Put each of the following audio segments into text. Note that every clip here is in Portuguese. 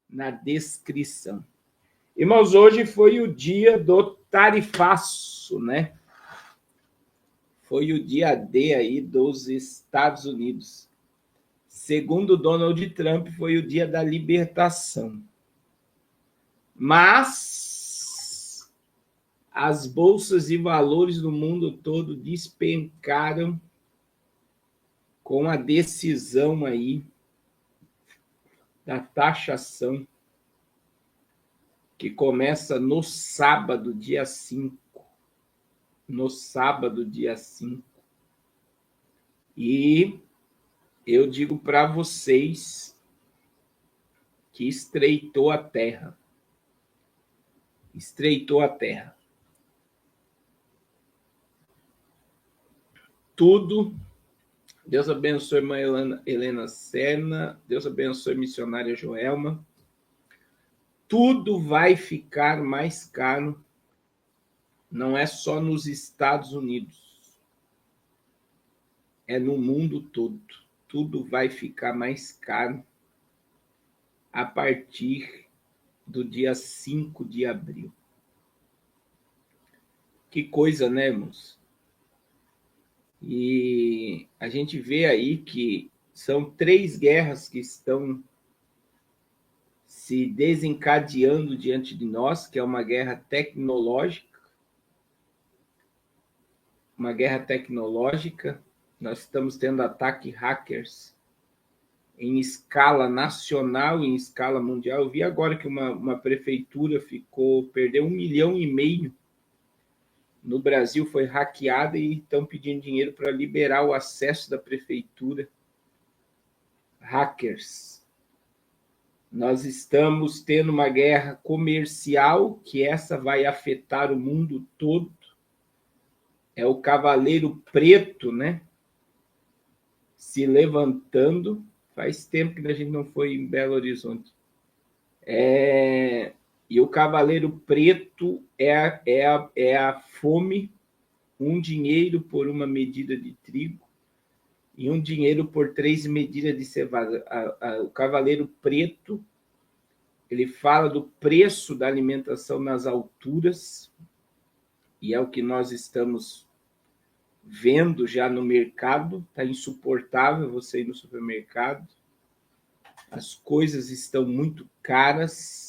na descrição. Irmãos, hoje foi o dia do tarifaço, né? Foi o dia D aí dos Estados Unidos. Segundo Donald Trump, foi o dia da libertação. Mas as bolsas de valores do mundo todo despencaram com a decisão aí da taxação, que começa no sábado, dia 5. No sábado, dia 5. E eu digo para vocês que estreitou a terra. Estreitou a terra. Tudo. Deus abençoe a irmã Helena Serna. Deus abençoe a missionária Joelma. Tudo vai ficar mais caro. Não é só nos Estados Unidos. É no mundo todo. Tudo vai ficar mais caro a partir do dia 5 de abril. Que coisa, né, irmãos? E a gente vê aí que são 3 guerras que estão se desencadeando diante de nós, que é uma guerra tecnológica. Uma guerra tecnológica. Nós estamos tendo ataque hackers em escala nacional e em escala mundial. Eu vi agora que uma prefeitura perdeu 1,5 milhão no Brasil, foi hackeada e estão pedindo dinheiro para liberar o acesso da prefeitura. Hackers. Nós estamos tendo uma guerra comercial, que essa vai afetar o mundo todo. É o Cavaleiro Preto, né? Se levantando. Faz tempo que a gente não foi em Belo Horizonte. E o Cavaleiro Preto é a fome, um dinheiro por uma medida de trigo e um dinheiro por 3 medidas de cevada. O Cavaleiro Preto, ele fala do preço da alimentação nas alturas, e é o que nós estamos vendo já no mercado. Está insuportável você ir no supermercado. As coisas estão muito caras.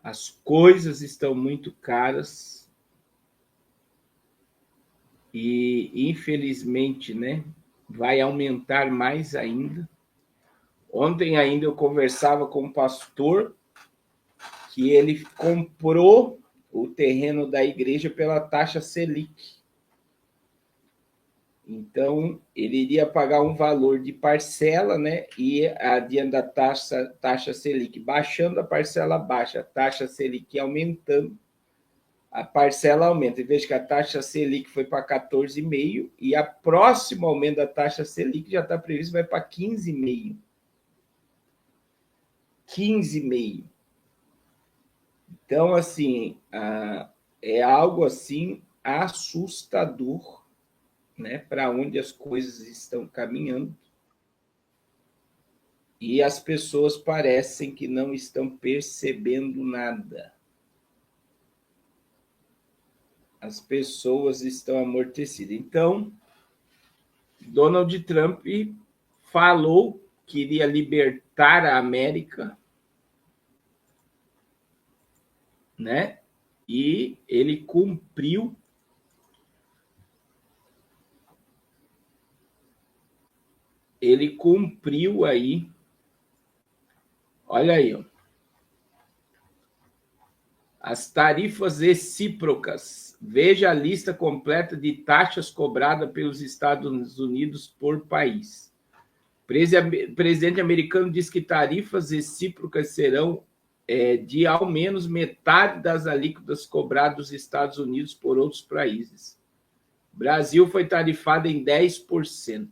As coisas estão muito caras. E, infelizmente, né, vai aumentar mais ainda. Ontem ainda eu conversava com um pastor que ele comprou o terreno da igreja pela taxa Selic. Então, ele iria pagar um valor de parcela, né? E adiante da taxa Selic baixando, a parcela baixa, a taxa Selic aumentando, a parcela aumenta. Em vez que a taxa Selic foi para 14,5%, e a próximo aumento da taxa Selic já está previsto, vai para 15,5%. 15,5%. Então, assim, é algo assim assustador, né, para onde as coisas estão caminhando, e as pessoas parecem que não estão percebendo nada. As pessoas estão amortecidas. Então, Donald Trump falou que iria libertar a América, né? E ele cumpriu. Ele cumpriu aí. Olha aí, ó. As tarifas recíprocas. Veja a lista completa de taxas cobradas pelos Estados Unidos por país. O presidente americano diz que tarifas recíprocas serão de ao menos metade das alíquotas cobradas dos Estados Unidos por outros países. O Brasil foi tarifado em 10%.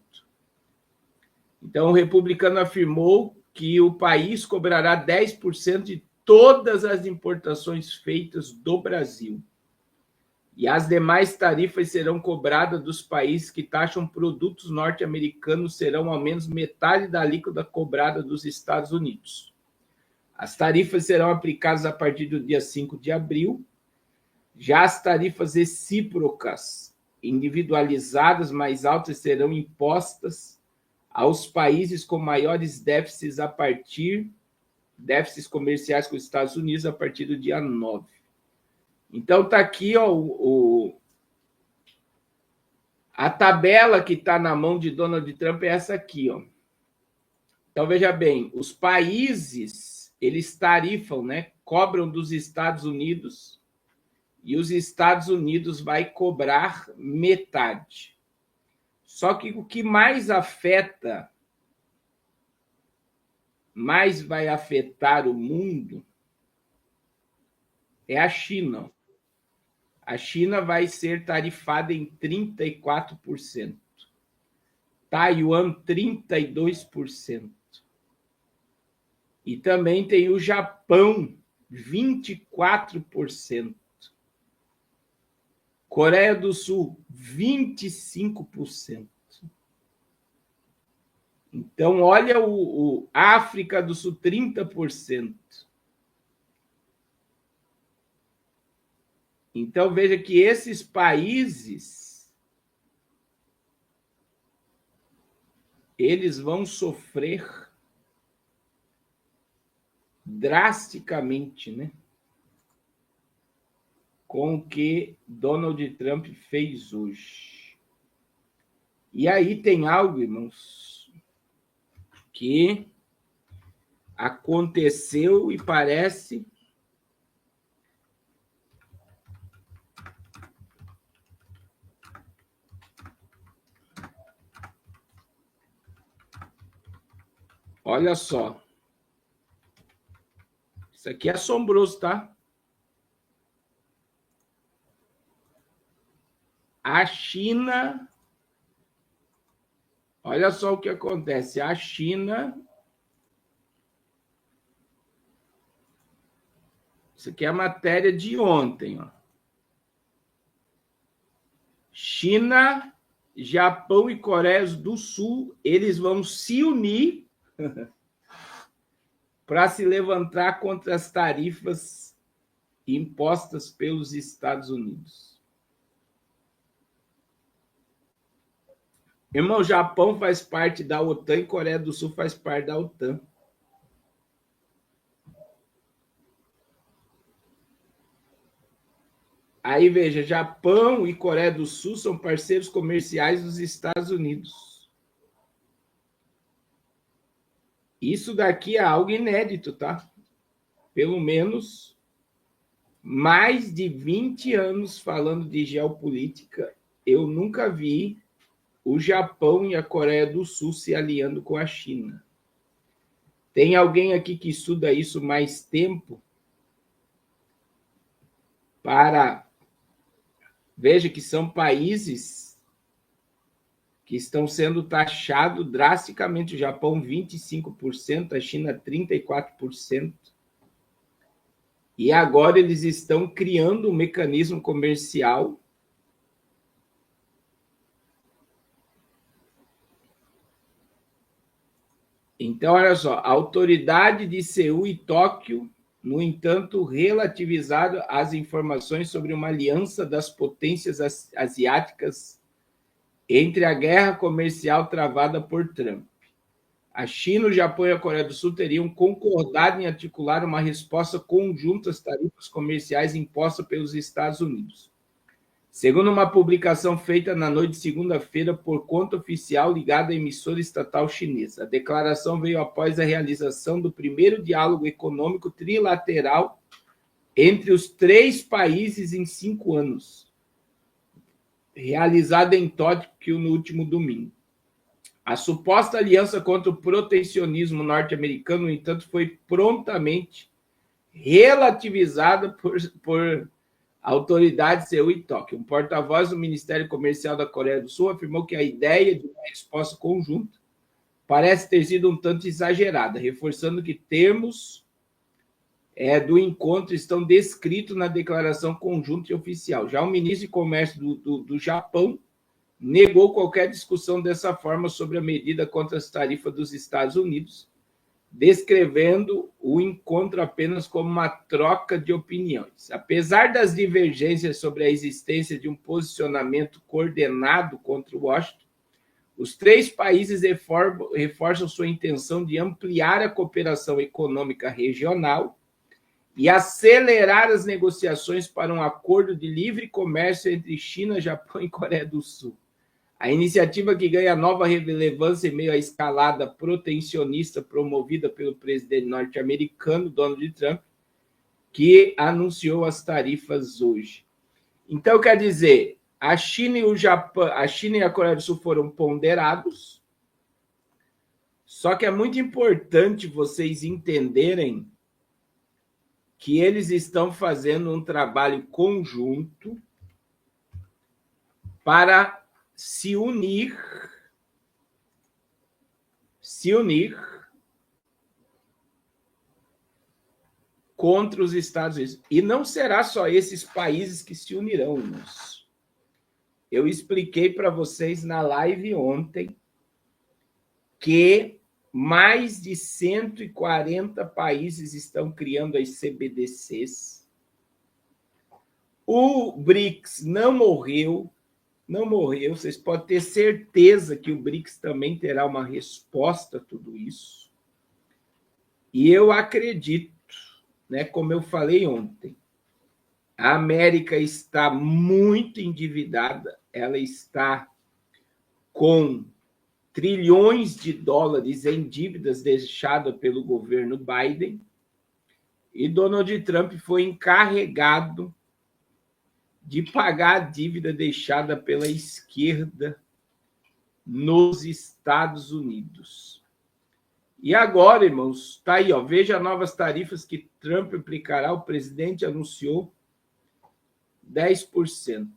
Então, o republicano afirmou que o país cobrará 10% de todas as importações feitas do Brasil. E as demais tarifas serão cobradas dos países que taxam produtos norte-americanos, serão ao menos metade da alíquota cobrada dos Estados Unidos. As tarifas serão aplicadas a partir do dia 5 de abril. Já as tarifas recíprocas individualizadas mais altas serão impostas aos países com maiores déficits déficits comerciais com os Estados Unidos a partir do dia 9. Então, está aqui ó, a tabela que está na mão de Donald Trump é essa aqui. Ó. Então, veja bem, os países, eles tarifam, né, cobram dos Estados Unidos e os Estados Unidos vai cobrar metade. Só que o que mais vai afetar o mundo é a China. A China vai ser tarifada em 34%. Taiwan, 32%. E também tem o Japão, 24%. Coreia do Sul, 25%. Então, olha a África do Sul, 30%. Então, veja que esses países, eles vão sofrer drasticamente, né? Com o que Donald Trump fez hoje. E aí tem algo, irmãos, que aconteceu e parece olha só. Isso aqui é assombroso, tá? A China... Olha só o que acontece. A China... Isso aqui é a matéria de ontem, ó. China, Japão e Coreia do Sul, eles vão se unir para se levantar contra as tarifas impostas pelos Estados Unidos. Irmão, Japão faz parte da OTAN e Coreia do Sul faz parte da OTAN. Aí, veja, Japão e Coreia do Sul são parceiros comerciais dos Estados Unidos. Isso daqui é algo inédito, tá? Pelo menos mais de 20 anos falando de geopolítica, eu nunca vi o Japão e a Coreia do Sul se aliando com a China. Tem alguém aqui que estuda isso mais tempo? Veja que são países que estão sendo taxados drasticamente. O Japão, 25%, a China, 34%. E agora eles estão criando um mecanismo comercial Então, olha só, a autoridade de Seul e Tóquio, no entanto, relativizaram as informações sobre uma aliança das potências asiáticas entre a guerra comercial travada por Trump. A China, o Japão e a Coreia do Sul teriam concordado em articular uma resposta conjunta às tarifas comerciais impostas pelos Estados Unidos. Segundo uma publicação feita na noite de segunda-feira por conta oficial ligada à emissora estatal chinesa, a declaração veio após a realização do primeiro diálogo econômico trilateral entre os três países em 5 anos, realizado em Tóquio no último domingo. A suposta aliança contra o protecionismo norte-americano, no entanto, foi prontamente relativizada por autoridades de Seul e Tóquio. Um porta-voz do Ministério Comercial da Coreia do Sul afirmou que a ideia de uma resposta conjunta parece ter sido um tanto exagerada, reforçando que termos do encontro estão descritos na declaração conjunta e oficial. Já o ministro de Comércio do Japão negou qualquer discussão dessa forma sobre a medida contra as tarifas dos Estados Unidos, descrevendo o encontro apenas como uma troca de opiniões. Apesar das divergências sobre a existência de um posicionamento coordenado contra Washington, os três países reforçam sua intenção de ampliar a cooperação econômica regional e acelerar as negociações para um acordo de livre comércio entre China, Japão e Coreia do Sul. A iniciativa, que ganha nova relevância em meio à escalada protecionista promovida pelo presidente norte-americano, Donald Trump, que anunciou as tarifas hoje. Então, quer dizer, a China e o Japão, a China e a Coreia do Sul foram ponderados, só que é muito importante vocês entenderem que eles estão fazendo um trabalho conjunto para se unir contra os Estados Unidos. E não será só esses países que se unirão, irmãos. Eu expliquei para vocês na live ontem que mais de 140 países estão criando as CBDCs. O BRICS não morreu, vocês podem ter certeza que o BRICS também terá uma resposta a tudo isso. E eu acredito, né, como eu falei ontem, a América está muito endividada, ela está com trilhões de dólares em dívidas deixadas pelo governo Biden, e Donald Trump foi encarregado de pagar a dívida deixada pela esquerda nos Estados Unidos. E agora, irmãos, está aí, ó, veja novas tarifas que Trump aplicará. O presidente anunciou 10%,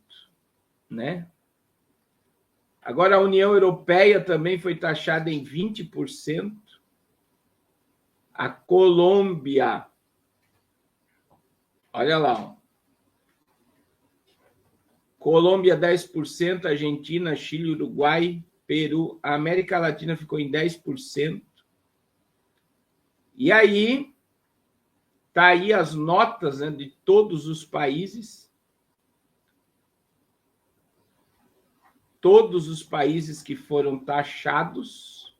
né? Agora, a União Europeia também foi taxada em 20%. A Colômbia, olha lá, ó. Colômbia 10%, Argentina, Chile, Uruguai, Peru, a América Latina ficou em 10%. E aí, tá aí as notas, né, de todos os países. Todos os países que foram taxados.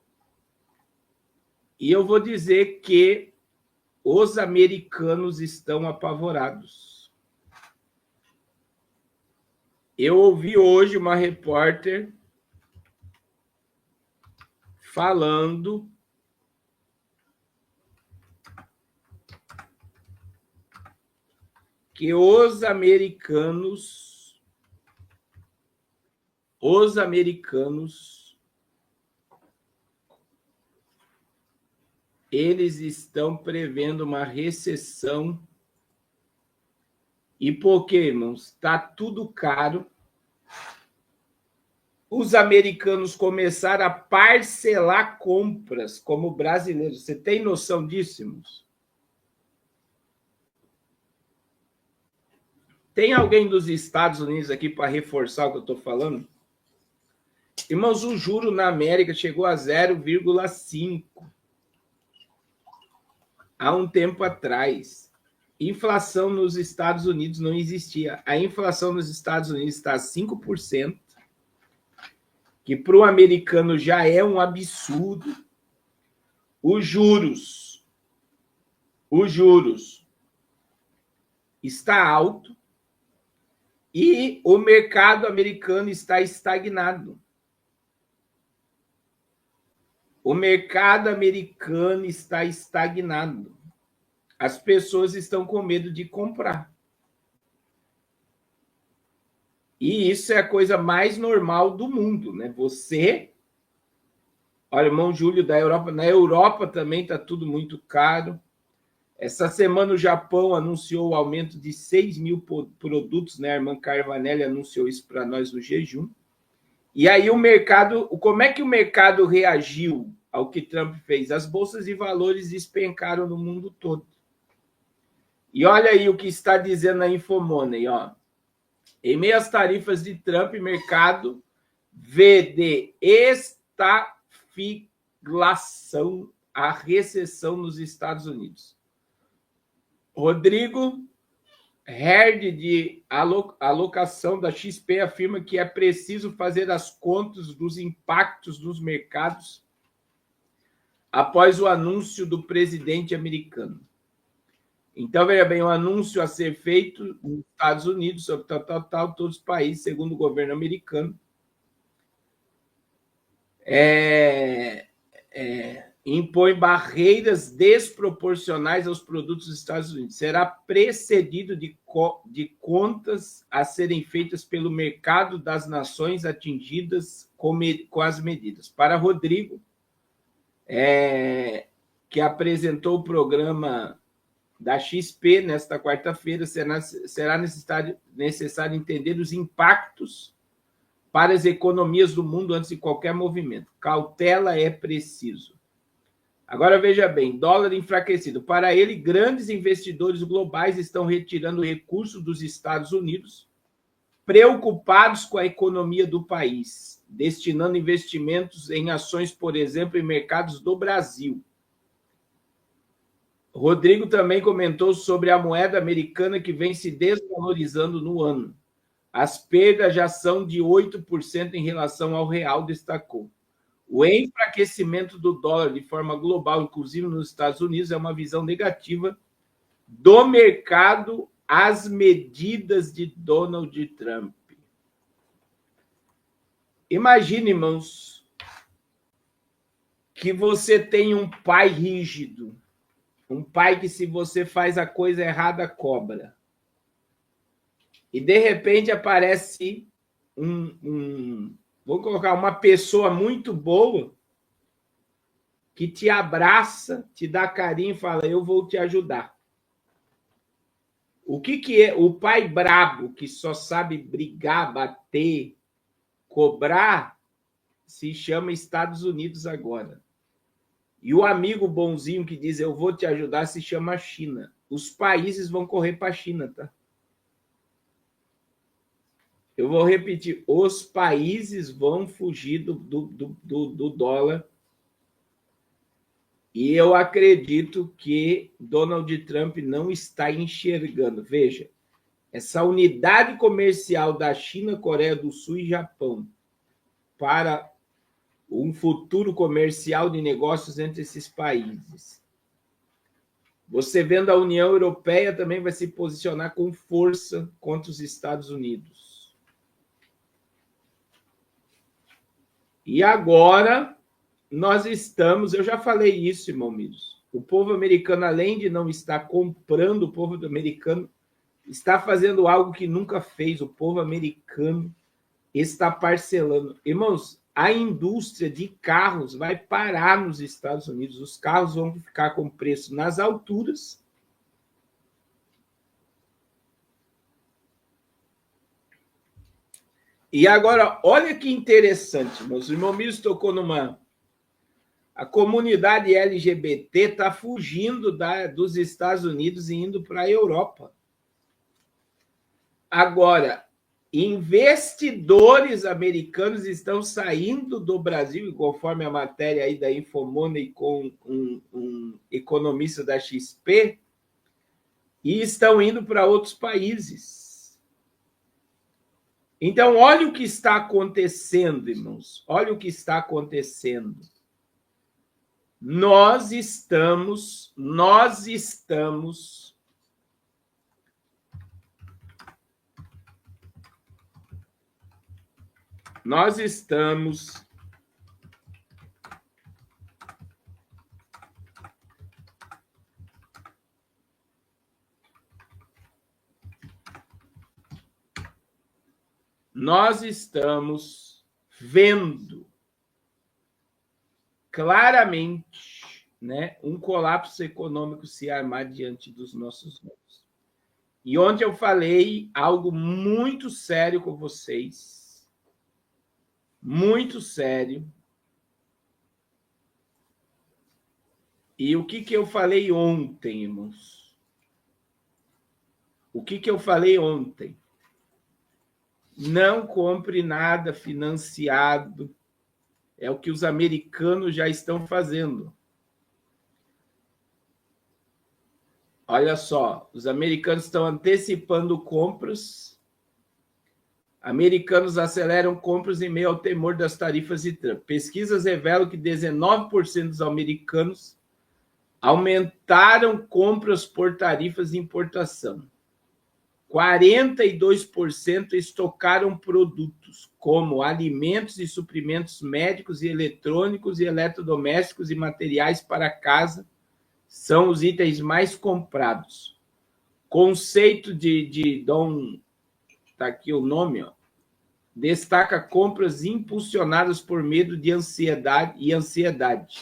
E eu vou dizer que os americanos estão apavorados. Eu ouvi hoje uma repórter falando que os americanos eles estão prevendo uma recessão. E por quê, irmãos? Está tudo caro. Os americanos começaram a parcelar compras como brasileiros. Você tem noção disso, irmãos? Tem alguém dos Estados Unidos aqui para reforçar o que eu estou falando? Irmãos, o juro na América chegou a 0,5 há um tempo atrás. Inflação nos Estados Unidos não existia. A inflação nos Estados Unidos está a 5%, que para o americano já é um absurdo. Os juros está alto e o mercado americano está estagnado. O mercado americano está estagnado. As pessoas estão com medo de comprar. E isso é a coisa mais normal do mundo, né? Você, olha, irmão Júlio da Europa, na Europa também está tudo muito caro. Essa semana o Japão anunciou o aumento de 6 mil produtos, né? A irmã Carvanelli anunciou isso para nós no jejum. E aí o mercado, como é que o mercado reagiu ao que Trump fez? As bolsas de valores despencaram no mundo todo. E olha aí o que está dizendo a Infomoney, ó. Em meio às tarifas de Trump, mercado vê de estagflação a recessão nos Estados Unidos. Rodrigo Herd, de alocação da XP, afirma que é preciso fazer as contas dos impactos nos mercados após o anúncio do presidente americano. Então, veja bem, o anúncio a ser feito nos Estados Unidos, sobre todos os países, segundo o governo americano, impõe barreiras desproporcionais aos produtos dos Estados Unidos. Será precedido de contas a serem feitas pelo mercado das nações atingidas com as medidas. Para Rodrigo, que apresentou o programa da XP nesta quarta-feira, será necessário entender os impactos para as economias do mundo antes de qualquer movimento. Cautela é preciso. Agora, veja bem, dólar enfraquecido. Para ele, grandes investidores globais estão retirando recursos dos Estados Unidos, preocupados com a economia do país, destinando investimentos em ações, por exemplo, em mercados do Brasil. Rodrigo também comentou sobre a moeda americana que vem se desvalorizando no ano. As perdas já são de 8% em relação ao real, destacou. O enfraquecimento do dólar de forma global, inclusive nos Estados Unidos, é uma visão negativa do mercado às medidas de Donald Trump. Imagine, irmãos, que você tem um pai rígido, um pai que, se você faz a coisa errada, cobra. E, de repente, aparece vou colocar uma pessoa muito boa que te abraça, te dá carinho e fala, eu vou te ajudar. O que é o pai brabo, que só sabe brigar, bater, cobrar, se chama Estados Unidos agora. E o amigo bonzinho que diz, eu vou te ajudar, se chama China. Os países vão correr para a China, tá? Eu vou repetir, os países vão fugir do dólar. E eu acredito que Donald Trump não está enxergando. Veja, essa unidade comercial da China, Coreia do Sul e Japão para um futuro comercial de negócios entre esses países. Você vendo a União Europeia também vai se posicionar com força contra os Estados Unidos. E agora nós estamos, eu já falei isso, irmão Miros, o povo americano, além de não estar comprando, o povo americano está fazendo algo que nunca fez, o povo americano está parcelando. Irmãos, a indústria de carros vai parar nos Estados Unidos, os carros vão ficar com preço nas alturas. E agora, olha que interessante, meus irmãos, Miros tocou numa... A comunidade LGBT está fugindo dos Estados Unidos e indo para a Europa. Agora, investidores americanos estão saindo do Brasil, conforme a matéria aí da Infomoney com um economista da XP, e estão indo para outros países. Então, olha o que está acontecendo, irmãos. Olha o que está acontecendo. Nós estamos vendo claramente, né, um colapso econômico se armar diante dos nossos olhos. E ontem eu falei algo muito sério com vocês, muito sério. E o que eu falei ontem, irmãos? O que eu falei ontem? Não compre nada financiado. É o que os americanos já estão fazendo. Olha só, os americanos estão antecipando compras. Americanos aceleram compras em meio ao temor das tarifas de Trump. Pesquisas revelam que 19% dos americanos aumentaram compras por tarifas de importação. 42% estocaram produtos como alimentos e suprimentos médicos e eletrônicos e eletrodomésticos e materiais para casa são os itens mais comprados. Conceito de Dom, está aqui o nome, ó, destaca compras impulsionadas por medo de ansiedade e ansiedade.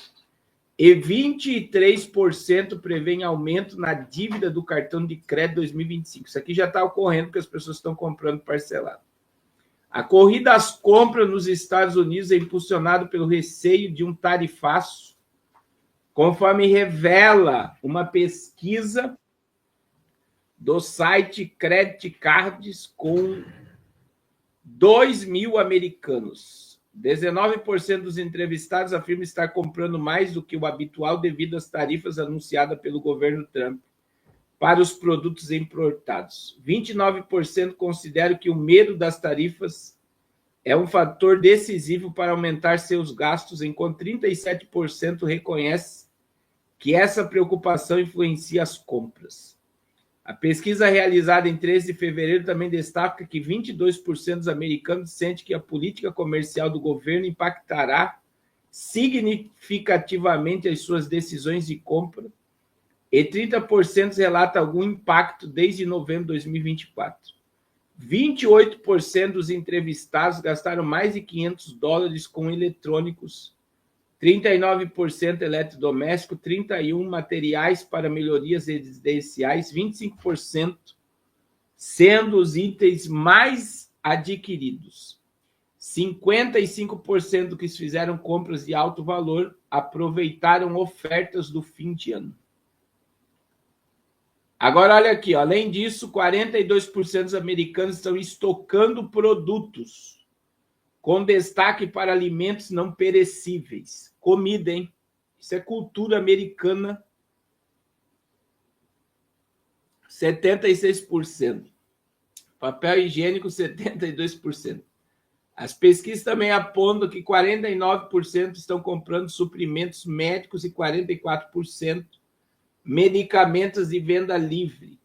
E 23% prevêem aumento na dívida do cartão de crédito 2025. Isso aqui já está ocorrendo porque as pessoas estão comprando parcelado. A corrida às compras nos Estados Unidos é impulsionada pelo receio de um tarifaço, conforme revela uma pesquisa do site Credit Cards com 2.000 americanos. 19% dos entrevistados afirmam estar comprando mais do que o habitual devido às tarifas anunciadas pelo governo Trump para os produtos importados. 29% consideram que o medo das tarifas é um fator decisivo para aumentar seus gastos, enquanto 37% reconhece que essa preocupação influencia as compras. A pesquisa realizada em 13 de fevereiro também destaca que 22% dos americanos sentem que a política comercial do governo impactará significativamente as suas decisões de compra e 30% relata algum impacto desde novembro de 2024. 28% dos entrevistados gastaram mais de $500 com eletrônicos, 39% eletrodoméstico, 31% materiais para melhorias residenciais, 25% sendo os itens mais adquiridos. 55% que fizeram compras de alto valor aproveitaram ofertas do fim de ano. Agora, olha aqui, ó. Além disso, 42% dos americanos estão estocando produtos, com destaque para alimentos não perecíveis. Comida, hein? Isso é cultura americana. 76%. Papel higiênico, 72%. As pesquisas também apontam que 49% estão comprando suprimentos médicos e 44% medicamentos de venda livre.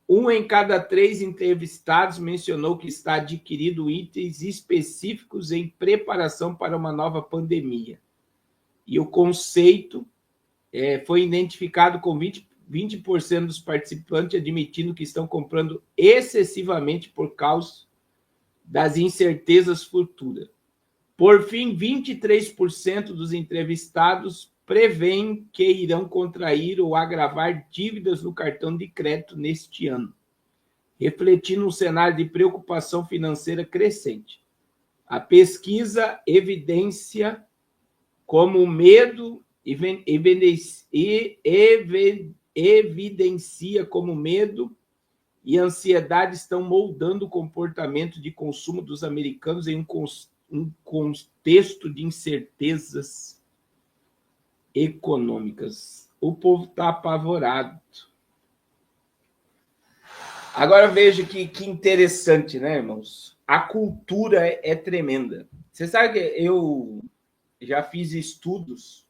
1 em cada 3 entrevistados mencionou que está adquirindo itens específicos em preparação para uma nova pandemia. E o conceito foi identificado com 20% dos participantes admitindo que estão comprando excessivamente por causa das incertezas futuras. Por fim, 23% dos entrevistados prevêem que irão contrair ou agravar dívidas no cartão de crédito neste ano, refletindo um cenário de preocupação financeira crescente. A pesquisa evidencia como o medo evidencia como medo e ansiedade estão moldando o comportamento de consumo dos americanos em um contexto de incertezas econômicas. O povo está apavorado. Agora veja que interessante, né, irmãos? A cultura é tremenda. Você sabe que eu já fiz estudos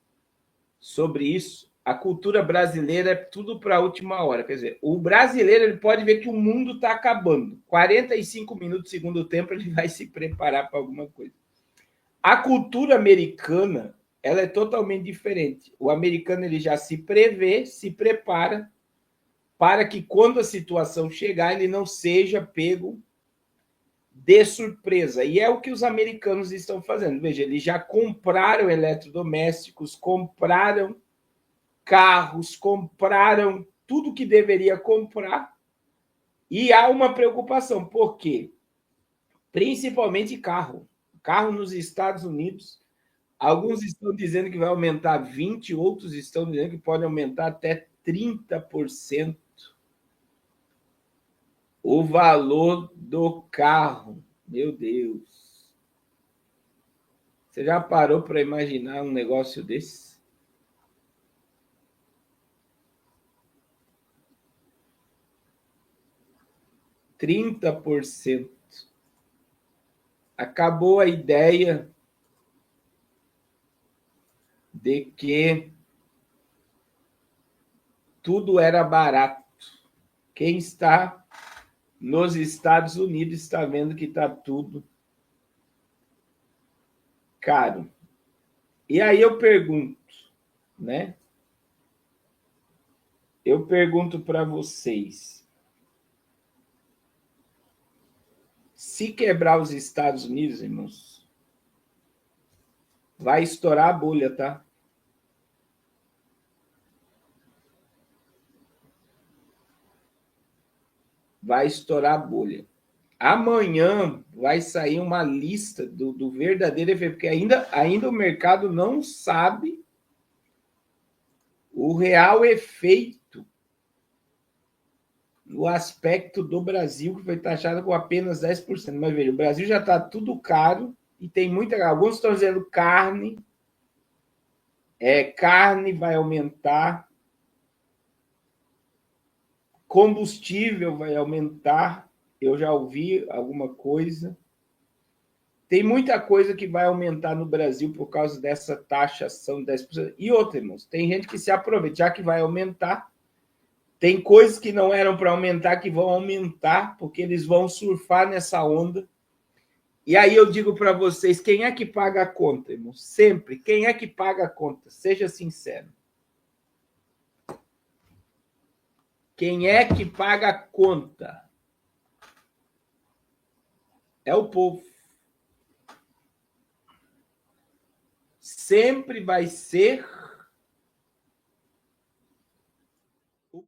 sobre isso. A cultura brasileira é tudo para a última hora. Quer dizer, o brasileiro ele pode ver que o mundo está acabando. 45 minutos do segundo tempo ele vai se preparar para alguma coisa. A cultura americana ela é totalmente diferente. O americano ele já se prevê, se prepara para que quando a situação chegar ele não seja pego de surpresa. E é o que os americanos estão fazendo. Veja, eles já compraram eletrodomésticos, compraram carros, compraram tudo que deveria comprar e há uma preocupação. Por quê? Principalmente carro. Carro nos Estados Unidos, alguns estão dizendo que vai aumentar 20%, outros estão dizendo que pode aumentar até 30% o valor do carro. Meu Deus. Você já parou para imaginar um negócio desse? 30%. Acabou a ideia de que tudo era barato. Quem está nos Estados Unidos está vendo que está tudo caro. E aí eu pergunto, né? Eu pergunto para vocês, se quebrar os Estados Unidos, irmãos, vai estourar a bolha, tá? Vai estourar a bolha. Amanhã vai sair uma lista do verdadeiro efeito, porque ainda o mercado não sabe o real efeito no aspecto do Brasil, que foi taxado com apenas 10%. Mas veja, o Brasil já está tudo caro e tem muita. Alguns estão dizendo carne vai aumentar, combustível vai aumentar. Eu já ouvi alguma coisa. Tem muita coisa que vai aumentar no Brasil por causa dessa taxação de 10%. E outra, irmãos, tem gente que se aproveita, já que vai aumentar. Tem coisas que não eram para aumentar, que vão aumentar, porque eles vão surfar nessa onda. E aí eu digo para vocês, quem é que paga a conta, irmãos? Sempre, quem é que paga a conta? Seja sincero. Quem é que paga a conta? É o povo. Sempre vai ser